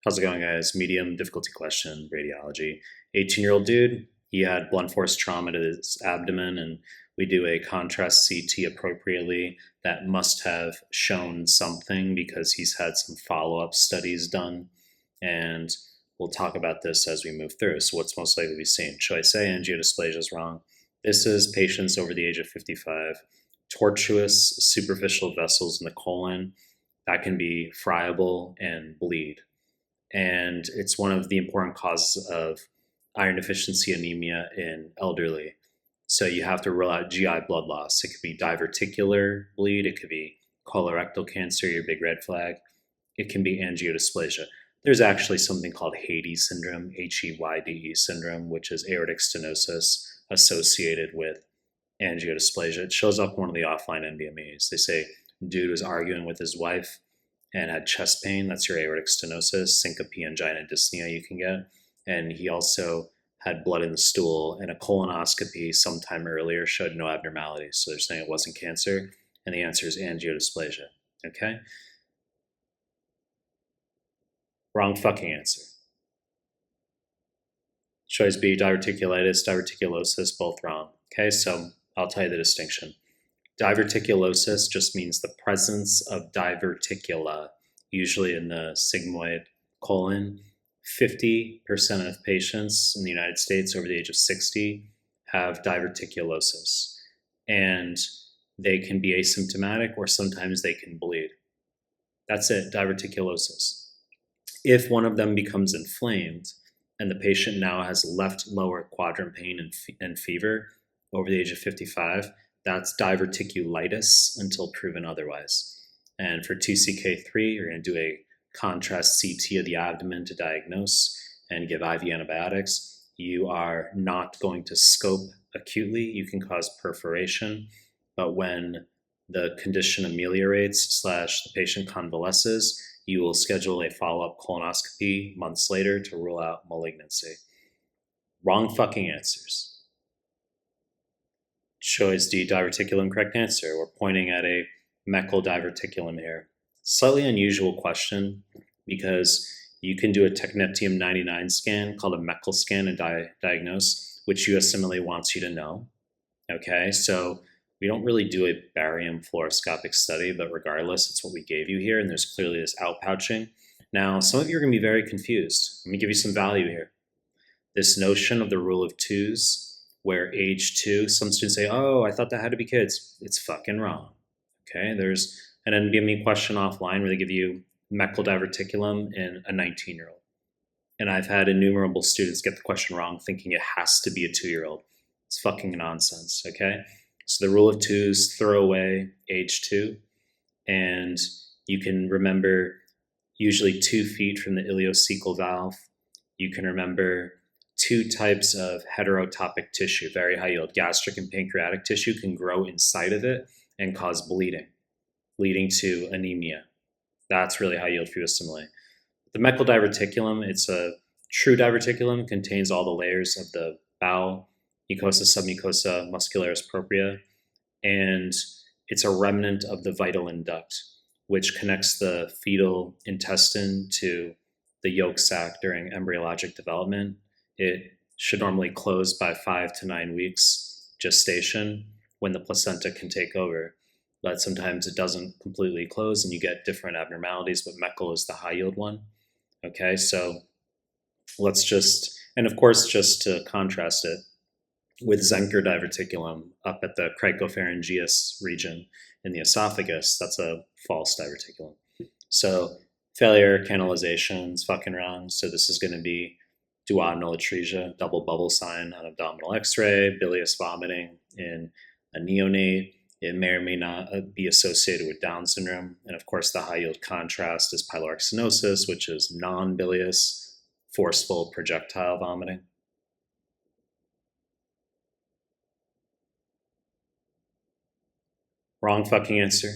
How's it going, guys? Medium difficulty question, radiology. 18-year-old dude, he had blunt force trauma to his abdomen, and we do a contrast CT appropriately that must have shown something because he's had some follow-up studies done. And we'll talk about this as we move through. So what's most likely to be seen? Should I say angiodysplasia is wrong? This is patients over the age of 55, tortuous superficial vessels in the colon that can be friable and bleed, and it's one of the important causes of iron deficiency anemia in elderly. So you have to rule out GI blood loss. It could be diverticular bleed, it could be colorectal cancer, your big red flag, it can be angiodysplasia. There's actually something called Heyde syndrome, Heyde syndrome, which is aortic stenosis associated with angiodysplasia. It shows up in one of the offline NBMEs. They say dude was arguing with his wife and had chest pain. That's your aortic stenosis, syncope, angina, dyspnea you can get. And he also had blood in the stool, and a colonoscopy sometime earlier showed no abnormalities. So they're saying it wasn't cancer, and the answer is angiodysplasia. Okay? Wrong fucking answer. Choice B, diverticulitis, diverticulosis, both wrong. Okay, so I'll tell you the distinction. Diverticulosis just means the presence of diverticula, usually in the sigmoid colon. 50% of patients in the United States over the age of 60 have diverticulosis, and they can be asymptomatic or sometimes they can bleed. That's it, diverticulosis. If one of them becomes inflamed and the patient now has left lower quadrant pain and fever over the age of 55, that's diverticulitis until proven otherwise. And for 2CK3, you're going to do a contrast CT of the abdomen to diagnose and give IV antibiotics. You are not going to scope acutely. You can cause perforation, but when the condition ameliorates / the patient convalesces, you will schedule a follow-up colonoscopy months later to rule out malignancy. Wrong fucking answers. Choice D, diverticulum, correct answer. We're pointing at a Meckel diverticulum here. Slightly unusual question because you can do a technetium 99 scan called a Meckel scan and diagnose, which USMLE wants you to know. Okay, so we don't really do a barium fluoroscopic study, but regardless, it's what we gave you here, and there's clearly this outpouching. Now, some of you are going to be very confused. Let me give you some value here. This notion of the rule of twos, where age 2, some students say, oh, I thought that had to be kids. It's fucking wrong. Okay, there's an NBME question offline where they give you Meckel diverticulum in a 19-year-old. And I've had innumerable students get the question wrong, thinking it has to be a 2-year-old. It's fucking nonsense, okay? So the rule of twos, throw away age 2, and you can remember usually 2 feet from the ileocecal valve. You can remember 2 types of heterotopic tissue, very high yield. Gastric and pancreatic tissue can grow inside of it and cause bleeding, leading to anemia. That's really high yield for USMLE. The Meckel diverticulum, it's a true diverticulum, contains all the layers of the bowel, mucosa, submucosa, muscularis propria, and it's a remnant of the vitelline duct, which connects the fetal intestine to the yolk sac during embryologic development. It should normally close by 5 to 9 weeks gestation when the placenta can take over, but sometimes it doesn't completely close and you get different abnormalities, but Meckel is the high yield one. Okay, so let's just, and of course, just to contrast it with Zenker diverticulum up at the cricopharyngeus region in the esophagus, that's a false diverticulum. So failure canalization is fucking wrong. So this is going to be duodenal atresia, double bubble sign on abdominal x-ray, bilious vomiting in a neonate. It may or may not be associated with Down syndrome. And of course, the high yield contrast is pyloric stenosis, which is non-bilious, forceful projectile vomiting. Wrong fucking answer.